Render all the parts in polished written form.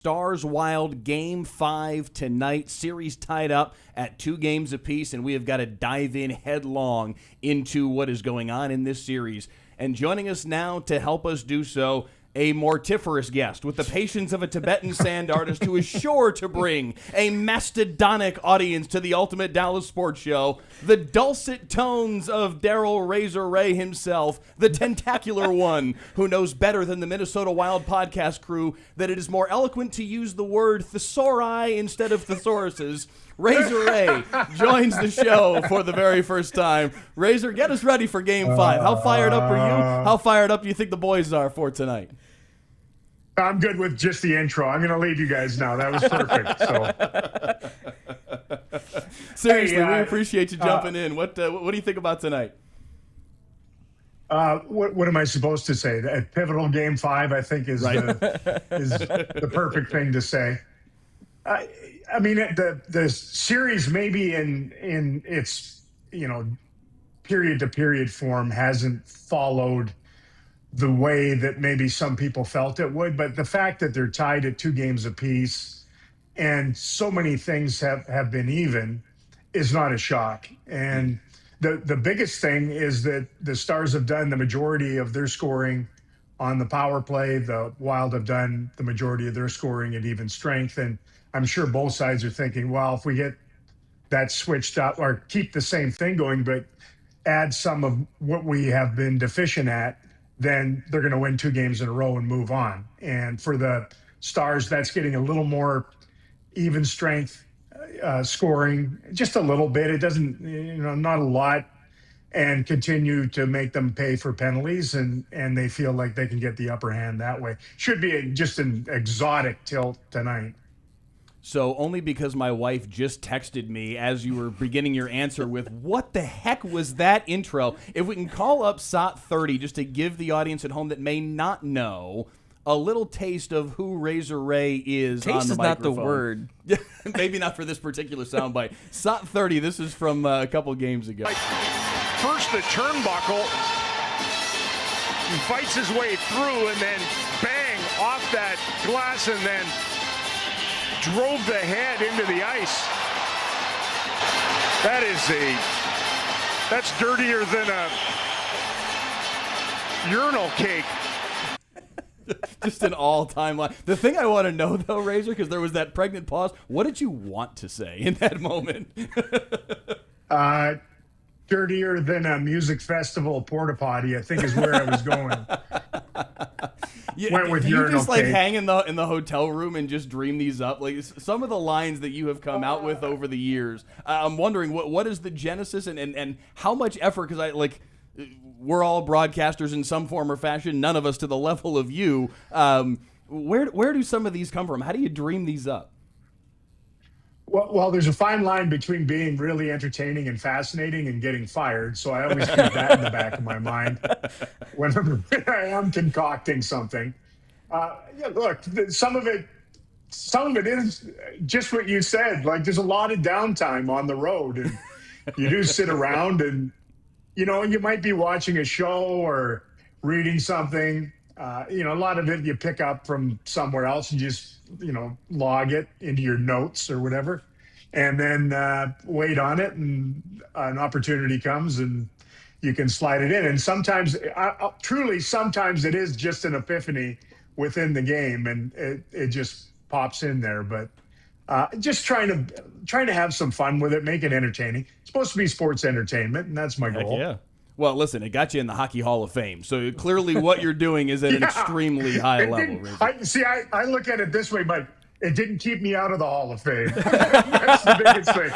Stars Wild Game 5 tonight. Series tied up at 2 games apiece, and we have got to dive in headlong into what is going on in this series. And joining us now to help us do so, a mortiferous guest with the patience of a Tibetan sand artist who is sure to bring a mastodonic audience to the Ultimate Dallas Sports Show, the dulcet tones of Daryl Reaugh himself, the tentacular one who knows better than the Minnesota Wild podcast crew that it is more eloquent to use the word thesauri instead of thesauruses. Reaugh joins the show for the very first time. Reaugh, get us ready for Game 5. How fired up are you? How fired up do you think the boys are for tonight? I'm good with just the intro. I'm going to leave you guys now. That was perfect. So, seriously, we appreciate you jumping in. What do you think about tonight? What am I supposed to say? A pivotal Game 5, I think, is the perfect thing to say. I mean, the series maybe in its period to period form hasn't followed the way that maybe some people felt it would, but the fact that they're tied at 2 games apiece and so many things have been even is not a shock. And the biggest thing is that the Stars have done the majority of their scoring on the power play. The Wild have done the majority of their scoring at even strength. And I'm sure both sides are thinking, well, if we get that switched up or keep the same thing going, but add some of what we have been deficient at, then they're going to win 2 games in a row and move on. And for the Stars, that's getting a little more even strength scoring, just a little bit. It doesn't, not a lot, and continue to make them pay for penalties, and they feel like they can get the upper hand that way. Should be just an exotic tilt tonight. So only because my wife just texted me as you were beginning your answer with, what the heck was that intro? If we can call up SOT 30 just to give the audience at home that may not know a little taste of who Reaugh is taste on the microphone. Taste is not the word. Maybe not for this particular soundbite. SOT 30, this is from a couple games ago. First the turnbuckle, he fights his way through and then bang off that glass and then drove the head into the ice. That's dirtier than a urinal cake. Just an all-time line. The thing I want to know, though, Reaugh, because there was that pregnant pause, what did you want to say in that moment? Dirtier than a music festival porta potty, I think, is where I was going. Went with you just like hang in the hotel room and just dream these up? Like some of the lines that you have come out with over the years, I'm wondering what is the genesis and how much effort? Because we're all broadcasters in some form or fashion. None of us to the level of you. Where do some of these come from? How do you dream these up? Well, there's a fine line between being really entertaining and fascinating and getting fired. So I always keep that in the back of my mind whenever I am concocting something. Look, some of it is just what you said. Like, there's a lot of downtime on the road, and you do sit around and, you might be watching a show or reading something. A lot of it you pick up from somewhere else and just, log it into your notes or whatever, and then wait on it, and an opportunity comes and you can slide it in. And sometimes, sometimes it is just an epiphany within the game, and it just pops in there. But just trying to have some fun with it, make it entertaining. It's supposed to be sports entertainment, and that's my goal. Yeah. Well, listen, it got you in the Hockey Hall of Fame, so clearly what you're doing is at an extremely high level. I look at it this way, Mike. It didn't keep me out of the Hall of Fame. That's the biggest thing.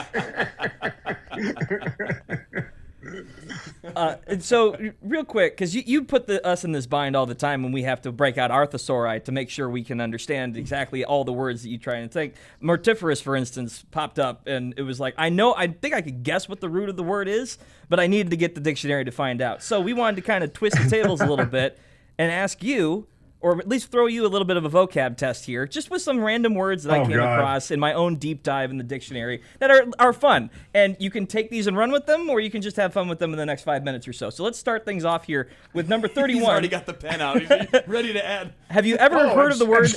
And so, real quick, because you put us in this bind all the time when we have to break out our thesauri to make sure we can understand exactly all the words that you try and think. Mortiferous, for instance, popped up, and it was like, I think I could guess what the root of the word is, but I needed to get the dictionary to find out. So we wanted to kind of twist the tables a little bit and ask you, or at least throw you a little bit of a vocab test here, just with some random words that I came across in my own deep dive in the dictionary that are fun. And you can take these and run with them, or you can just have fun with them in the next 5 minutes or so. So let's start things off here with number 31. He's already got the pen out. He's ready to add. Have you ever heard of the word...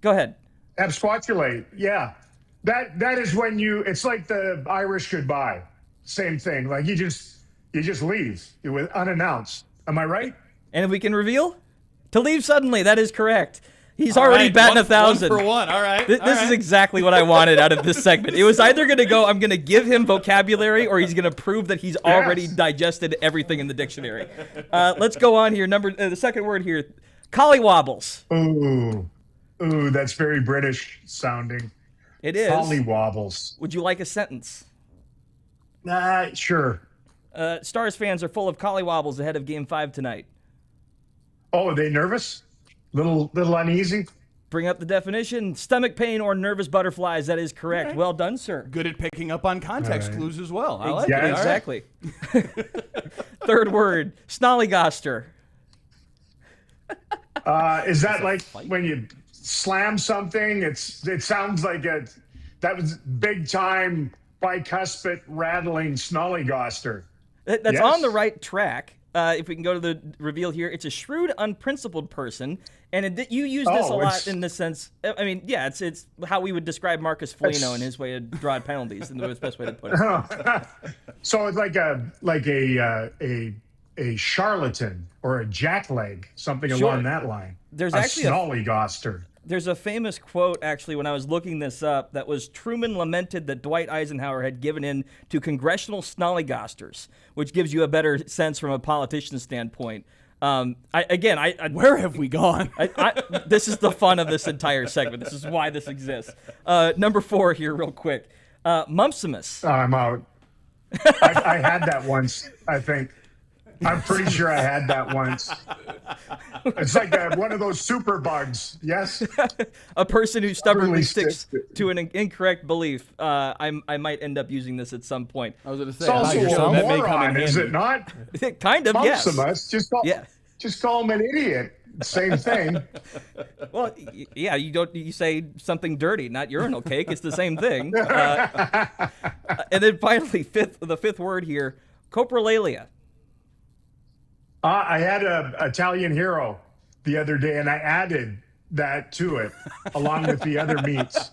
Go ahead. Absquatulate. Yeah. That is when it's like the Irish goodbye. Same thing. Like you just leave with unannounced. Am I right? And if we can reveal, to leave suddenly, that is correct. He's already batting 1,000. 1 for 1. All right. This is exactly what I wanted out of this segment. It was either going to go, I'm going to give him vocabulary, or he's going to prove that he's already digested everything in the dictionary. Let's go on here. The second word here, collywobbles. Ooh, that's very British sounding. It is. Collywobbles. Would you like a sentence? Sure. Stars fans are full of collywobbles ahead of Game 5 tonight. Oh, are they nervous? Little uneasy? Bring up the definition. Stomach pain or nervous butterflies. That is correct. Okay. Well done, sir. Good at picking up on context clues as well. I like Yeah, it. Exactly. Third word, snollygoster. Is that like when you slam something? It sounds like that was big time bicuspid rattling snollygoster. That's Yes. on the right track. If we can go to the reveal here, it's a shrewd, unprincipled person, and you use this a lot in the sense. I mean, yeah, it's how we would describe Marcus Foligno and his way of drawing penalties, and the best way to put it. So it's like a charlatan or a jackleg, something Sure. along that line. There's a actually snollygoster. There's a famous quote, actually, when I was looking this up, that was Truman lamented that Dwight Eisenhower had given in to congressional snollygosters, which gives you a better sense from a politician's standpoint. Where have we gone? This is the fun of this entire segment. This is why this exists. Number 4 here, real quick. Mumpsimus. I'm out. I had that once, I think. I'm pretty sure I had that once. It's like one of those super bugs. Yes. A person who stubbornly Really sticks to an incorrect belief. I might end up using this at some point. I was going to say, It's also a that may come moron, in is handy. it not? Kind of, yes. Mumpsimus. Just call him an idiot. Same thing. Well, yeah, you say something dirty, not urinal cake. It's the same thing. And then finally, the fifth word here, coprolalia. I had an Italian hero the other day, and I added that to it along with the other meats.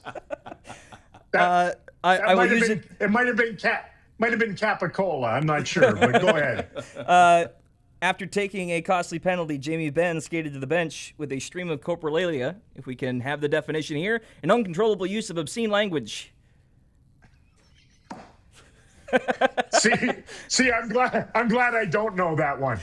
I will use it. It might have been capicola. I'm not sure, but go ahead. After taking a costly penalty, Jamie Benn skated to the bench with a stream of coprolalia. If we can have the definition here, an uncontrollable use of obscene language. See, I'm glad I don't know that one.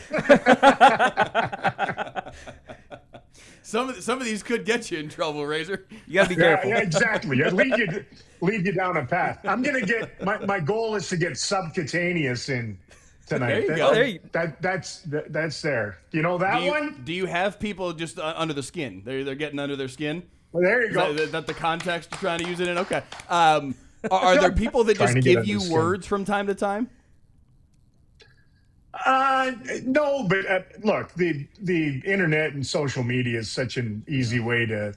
Some of these could get you in trouble, Razor. You gotta be careful. Yeah, exactly. It lead you down a path. I'm gonna get my goal is to get subcutaneous in tonight. There you go. That's there. You know that one? Do you have people just under the skin? They're getting under their skin. Well, there you go. Is that the context you're trying to use it in? Okay. Are there people that just give you words from time to time? No, but look, the internet and social media is such an easy way to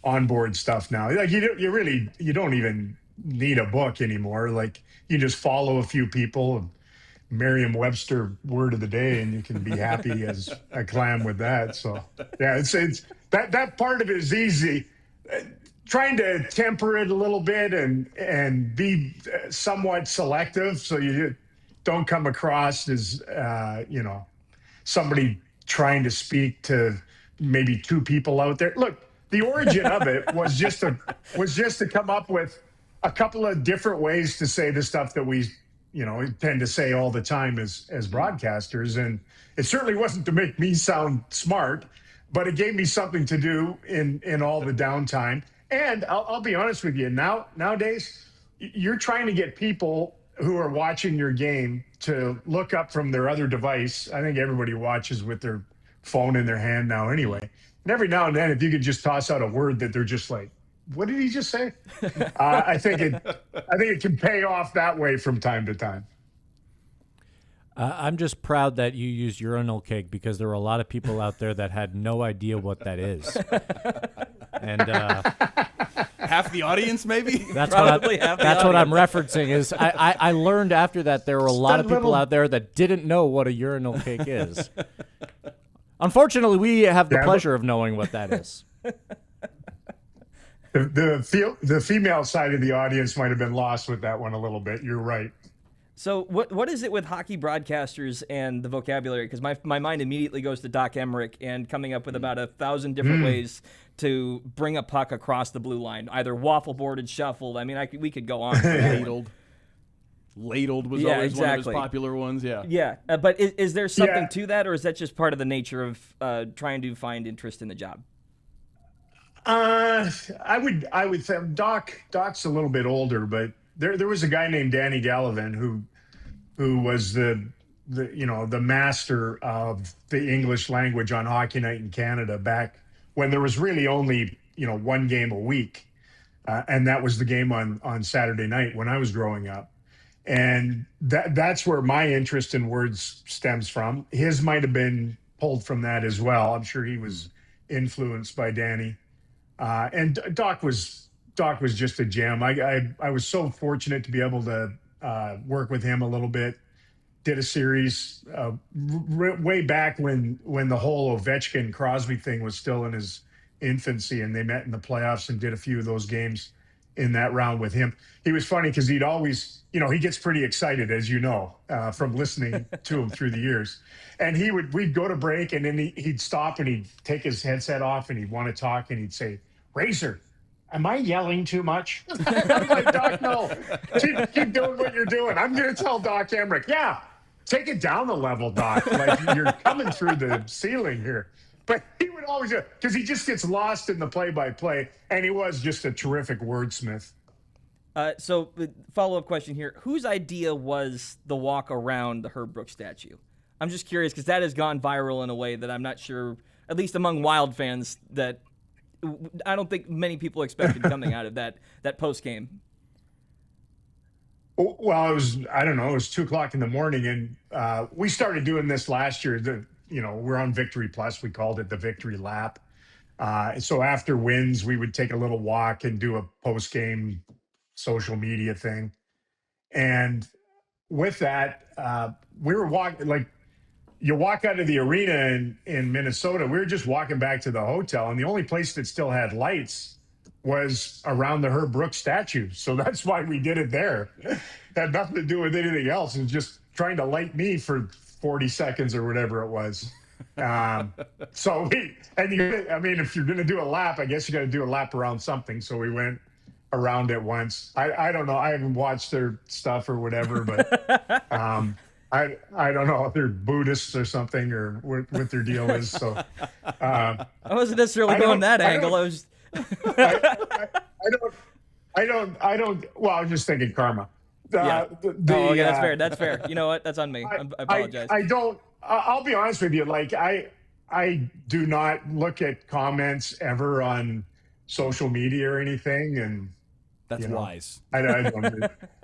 onboard stuff now. Like you don't even need a book anymore. Like you just follow a few people, Merriam-Webster word of the day, and you can be happy as a clam with that. So yeah, it's that part of it is easy. Trying to temper it a little bit and be somewhat selective so you don't come across as somebody trying to speak to maybe two people out there. Look, the origin of it was just to come up with a couple of different ways to say the stuff that we tend to say all the time as broadcasters, and it certainly wasn't to make me sound smart, but it gave me something to do in all the downtime. And I'll be honest with you, nowadays, you're trying to get people who are watching your game to look up from their other device. I think everybody watches with their phone in their hand now anyway. And every now and then, if you could just toss out a word that they're just like, what did he just say? I think it can pay off that way from time to time. I'm just proud that you used urinal cake because there were a lot of people out there that had no idea what that is. And half the audience, maybe. That's what I'm referencing. Is I learned after that there were a lot of people out there that didn't know what a urinal cake is. Unfortunately, we have the pleasure of knowing what that is. The female side of the audience might have been lost with that one a little bit. You're right. So what is it with hockey broadcasters and the vocabulary? Because my mind immediately goes to Doc Emmerich and coming up with about 1,000 different ways to bring a puck across the blue line, either waffle boarded, shuffled. I mean, we could go on. Ladled was always one of his popular ones. Yeah. Yeah, but is there something to that, or is that just part of the nature of trying to find interest in the job? I would say Doc's a little bit older, but there was a guy named Danny Gallivan who was the master of the English language on Hockey Night in Canada back when there was really only one game a week, and that was the game on Saturday night when I was growing up, and that's where my interest in words stems from. His might have been pulled from that as well. I'm sure he was influenced by Danny, and Doc was just a gem. I was so fortunate to be able to work with him a little bit. Did a series way back when the whole Ovechkin Crosby thing was still in his infancy, and they met in the playoffs and did a few of those games in that round with him. He was funny because he'd always, he gets pretty excited, as you know, from listening to him through the years. And we'd go to break, and then he'd stop and he'd take his headset off and he'd want to talk, and he'd say, "Razor, am I yelling too much?" I'm like, "Doc, no. Keep doing what you're doing." I'm going to tell Doc Emmerich, "Yeah, take it down a level, Doc. Like, you're coming through the ceiling here." But he would always, because he just gets lost in the play-by-play, and he was just a terrific wordsmith. So, follow-up question here. Whose idea was the walk around the Herb Brooks statue? I'm just curious, because that has gone viral in a way that I'm not sure, at least among Wild fans, that I don't think many people expected coming out of that post-game. Well, it was 2:00 in the morning, and we started doing this last year. We're on Victory Plus. We called it the Victory Lap. So after wins, we would take a little walk and do a post-game social media thing. And with that, we were walking, like, you walk out of the arena in Minnesota. We were just walking back to the hotel, and the only place that still had lights was around the Herb Brooks statue. So that's why we did it there. It had nothing to do with anything else. It was just trying to light me for 40 seconds or whatever it was. If you're going to do a lap, I guess you got to do a lap around something. So we went around it once. I don't know. I haven't watched their stuff or whatever, but I don't know if they're Buddhists or something or what their deal is. So I wasn't necessarily going that angle. I was. I don't. Well, I was just thinking karma. That's fair. That's fair. You know what? That's on me. I apologize. I don't. I'll be honest with you. Like, I do not look at comments ever on social media or anything, and that's wise. I don't.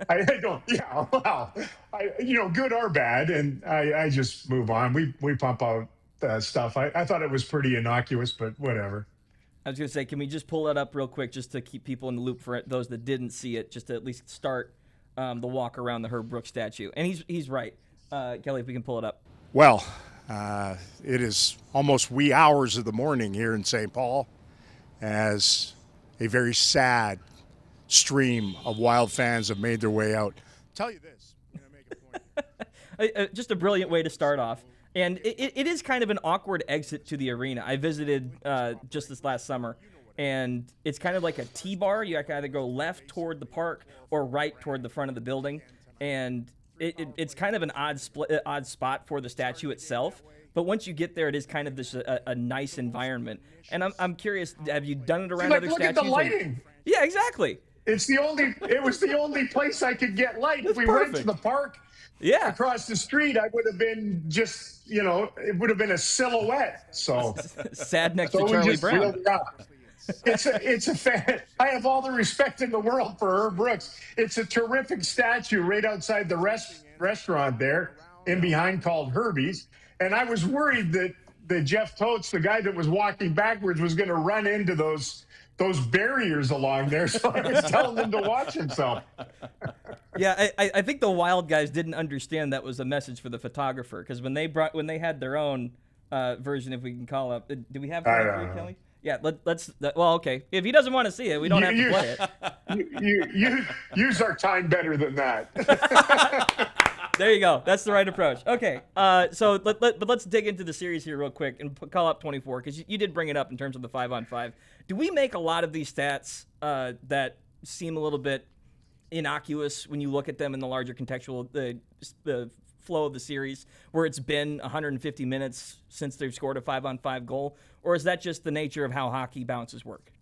I don't. Yeah. Well, good or bad, and I just move on. We pump out stuff. I thought it was pretty innocuous, but whatever. I was going to say, can we just pull that up real quick just to keep people in the loop for those that didn't see it, just to at least start the walk around the Herb Brooks statue. And he's right. Kelly, if we can pull it up. Well, it is almost wee hours of the morning here in St. Paul as a very sad stream of Wild fans have made their way out. Tell you this, I'm going to make a point. Just a brilliant way to start off. And it is kind of an awkward exit to the arena. I visited just this last summer, and it's kind of like a T-bar. You can either go left toward the park or right toward the front of the building. And it's kind of an odd spot for the statue itself. But once you get there, it is kind of this a nice environment. And I'm curious, have you done it around other look statues? Look at the lighting. Yeah, exactly. It was the only place I could get light. If we went to the park. Yeah, across the street, I would have been just, it would have been a silhouette. So sad next to Charlie Brown. It's a fan. I have all the respect in the world for Herb Brooks. It's a terrific statue right outside the restaurant there in behind called Herbie's. And I was worried that Jeff Totes, the guy that was walking backwards, was going to run into those barriers along there. So I was telling him to watch himself. Yeah, I think the Wild guys didn't understand that was a message for the photographer, because when they had their own version, if we can call it, do we have that for you, Kelly? Yeah, well, okay. If he doesn't want to see it, we don't have to play it. You use our time better than that. There you go. That's the right approach. Okay. So let's dig into the series here real quick and call up 24 because you did bring it up in terms of the 5-on-5. Do we make a lot of these stats that seem a little bit innocuous when you look at them in the larger contextual the flow of the series, where it's been 150 minutes since they've scored a 5-on-5 goal, or is that just the nature of how hockey bounces work?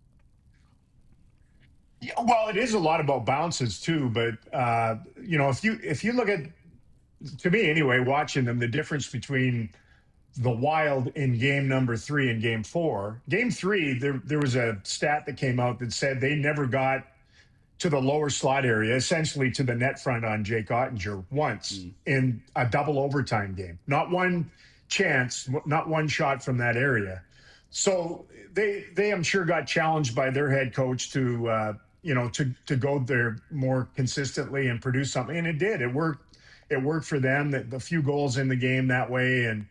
Yeah, well, it is a lot about bounces too, but if you look at, to me anyway, watching them, the difference between the Wild in game number 3 and game 4. Game 3, there was a stat that came out that said they never got to the lower slot area, essentially to the net front on Jake Ottinger once in a double overtime game. Not one chance, not one shot from that area. So they I'm sure got challenged by their head coach to go there more consistently and produce something, and it did. It worked. It worked for them. The few goals in the game that way, and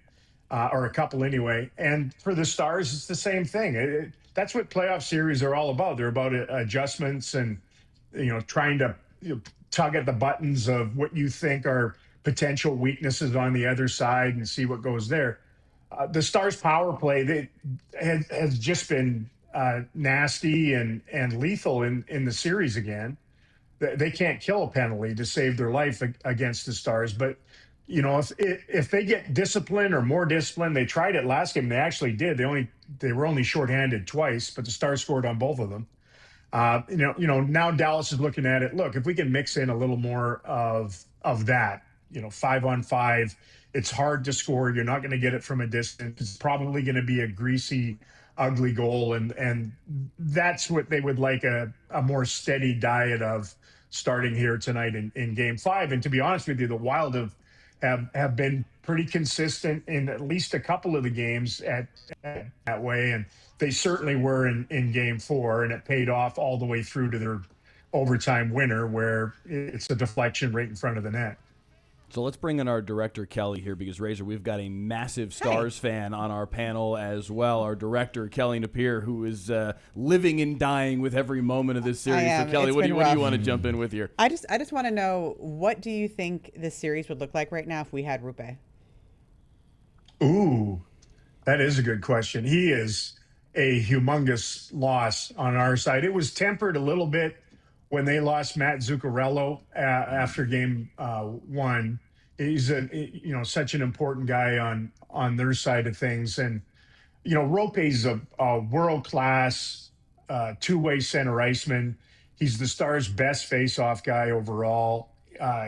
or a couple anyway. And for the Stars, it's the same thing. That's what playoff series are all about. They're about adjustments and trying to tug at the buttons of what you think are potential weaknesses on the other side and see what goes there. The Stars' power play has just been nasty and lethal in the series again. They can't kill a penalty to save their life against the Stars. But, if they get discipline or more discipline, they tried it last game. They actually did. They were only shorthanded twice, but the Stars scored on both of them. Now Dallas is looking at it. Look, if we can mix in a little more of that, 5-on-5, it's hard to score. You're not going to get it from a distance. It's probably going to be a greasy, ugly goal. And that's what they would like a more steady diet of starting here tonight in game 5. And to be honest with you, the Wild have been pretty consistent in at least a couple of the games at that way. And they certainly were in game 4, and it paid off all the way through to their overtime winner where it's a deflection right in front of the net. So let's bring in our director, Kelly, here, because, Razor, we've got a massive Stars fan on our panel as well. Our director, Kelly Napier, who is living and dying with every moment of this series. So, Kelly, what do you want to jump in with here? I just want to know, what do you think this series would look like right now if we had Reaugh? Ooh, that is a good question. He is a humongous loss on our side. It was tempered a little bit when they lost Matt Zuccarello after game 1. He's such an important guy on their side of things. And, Rope's a world-class two-way center iceman. He's the Stars' best face-off guy overall.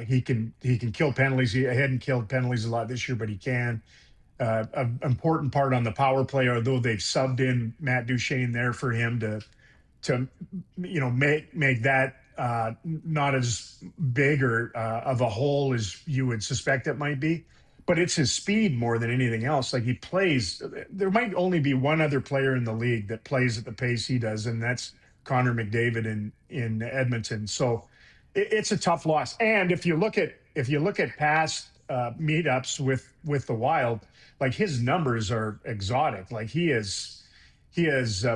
He can kill penalties. He hadn't killed penalties a lot this year, but he can. An important part on the power play, although they've subbed in Matt Duchene there for him to make that not as big or of a hole as you would suspect it might be. But it's his speed more than anything else. Like, he plays, there might only be one other player in the league that plays at the pace he does, and that's Connor McDavid in Edmonton. So it's a tough loss. And if you look at past meetups with the Wild, like, his numbers are exotic. Like, he has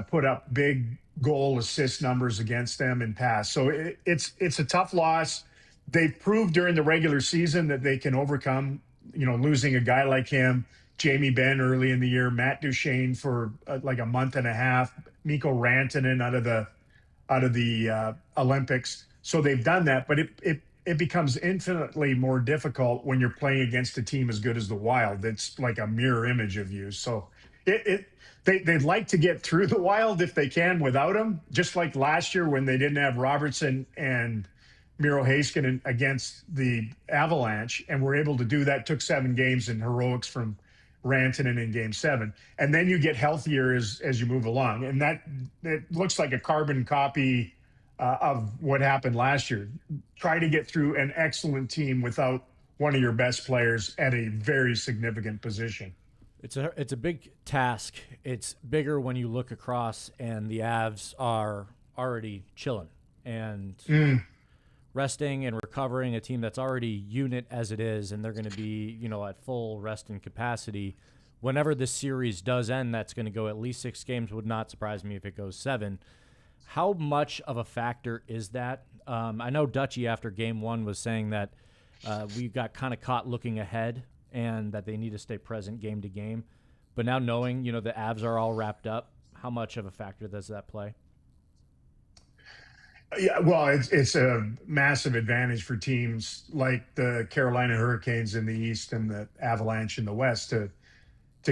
put up big goal assist numbers against them in past. So it's a tough loss. They've proved during the regular season that they can overcome, losing a guy like him, Jamie Benn early in the year, Matt Duchene for like a month and a half, Mikko Rantanen out of the Olympics. So they've done that, but it becomes infinitely more difficult when you're playing against a team as good as the Wild. It's like a mirror image of you. So they'd like to get through the Wild if they can without him, just like last year when they didn't have Robertson and Miro Heiskanen against the Avalanche, and were able to do that. Took 7 games and heroics from Rantanen in game 7. And then you get healthier as you move along. And it looks like a carbon copy of what happened last year. Try to get through an excellent team without one of your best players at a very significant position. It's a big task. It's bigger when you look across and the Avs are already chilling and resting and recovering, a team that's already unit as it is, and they're going to be, at full rest and capacity whenever this series does end, that's going to go at least 6 games. Would not surprise me if it goes 7. How much of a factor is that? I know Dutchie after game 1 was saying that we got kind of caught looking ahead and that they need to stay present game to game. But now knowing, the Avs are all wrapped up, how much of a factor does that play? Yeah, well, it's a massive advantage for teams like the Carolina Hurricanes in the East and the Avalanche in the West to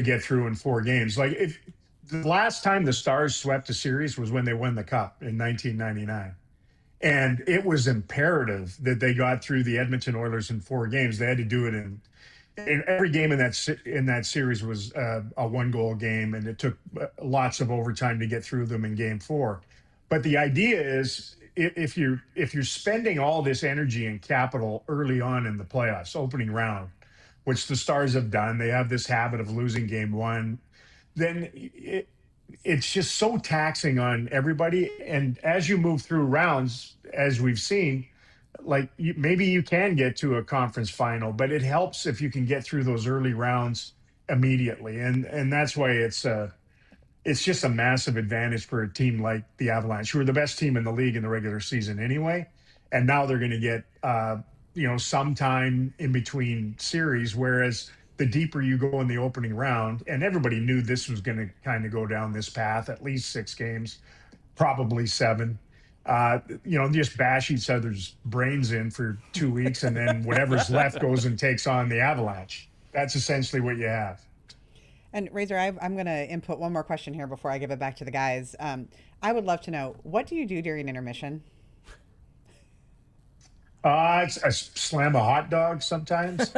get through in 4 games. Like, if the last time the Stars swept a series was when they won the Cup in 1999. And it was imperative that they got through the Edmonton Oilers in 4 games. They had to do it in every game in that series was a 1-goal game, and it took lots of overtime to get through them in game 4. But the idea is, if you're spending all this energy and capital early on in the playoffs, opening round, which the Stars have done, they have this habit of losing game 1, then it's just so taxing on everybody. And as you move through rounds, as we've seen, like maybe you can get to a conference final, but it helps if you can get through those early rounds immediately. And that's why it's just a massive advantage for a team like the Avalanche, who are the best team in the league in the regular season anyway. And now they're going to get, some time in between series, whereas the deeper you go in the opening round, and everybody knew this was going to kind of go down this path, at least 6 games, probably 7. Just bash each other's brains in for 2 weeks, and then whatever's left goes and takes on the Avalanche. That's essentially what you have. And Reaugh, I'm going to input one more question here before I give it back to the guys. I would love to know, what do you do during intermission? I slam a hot dog sometimes.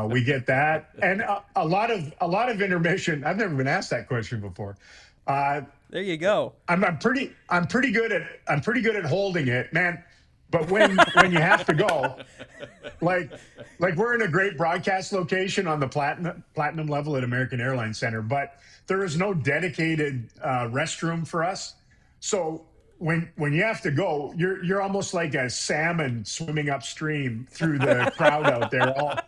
We get that, and a lot of intermission. I've never been asked that question before. There you go. I'm pretty good at holding it, man. But when you have to go, like we're in a great broadcast location on the platinum level at American Airlines Center, but there is no dedicated restroom for us. So when you have to go, you're almost like a salmon swimming upstream through the crowd out there, all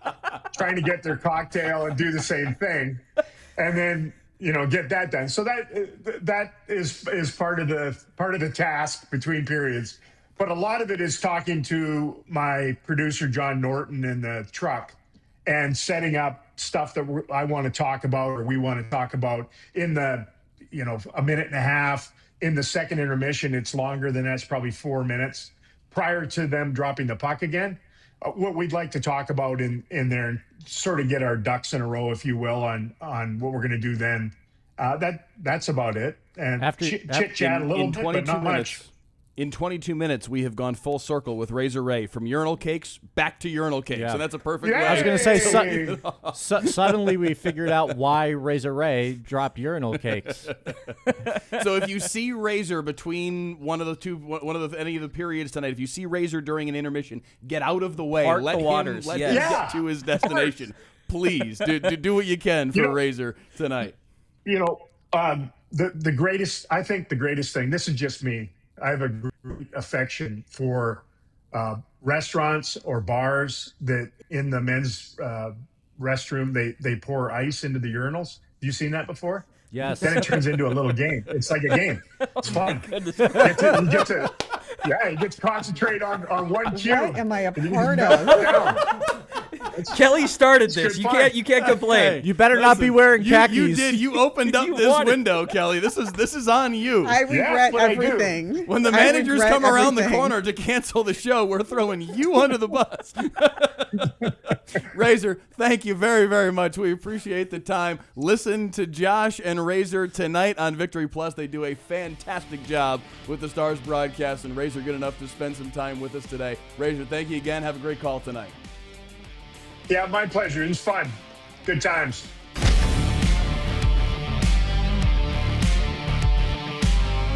trying to get their cocktail and do the same thing, and then get that done. So that is part of the task between periods. But a lot of it is talking to my producer, John Norton, in the truck and setting up stuff that I want to talk about or we want to talk about in the, a minute and a half. In the second intermission, it's longer than that's, probably 4 minutes prior to them dropping the puck again. What we'd like to talk about in there and sort of get our ducks in a row, if you will, on what we're going to do then. That's about it. And chit-chat a little bit, but not much. In 22 minutes, we have gone full circle with Reaugh from urinal cakes back to urinal cakes. Yeah. So that's a perfect I was going to say, suddenly we figured out why Reaugh dropped urinal cakes. So if you see Reaugh between any of the periods tonight, if you see Reaugh during an intermission, get out of the way. Let him get to his destination. Please, do what you can for Reaugh tonight. The greatest thing, this is just me, I have a great affection for restaurants or bars that in the men's restroom, they pour ice into the urinals. Have you seen that before? Yes. Then it turns into a little game. It's like a game. It's fun. You get to concentrate on one cue. What am I a part of? Kelly started this. You can't complain. You better not be wearing khakis. You did. You opened up this window, Kelly. This is on you. I regret everything. When the managers come around the corner to cancel the show, we're throwing you under the bus. Reaugh, thank you very, very much. We appreciate the time. Listen to Josh and Reaugh tonight on Victory Plus. They do a fantastic job with the Stars broadcast, and Reaugh good enough to spend some time with us today. Reaugh, thank you again. Have a great call tonight. Yeah, my pleasure. It was fun. Good times.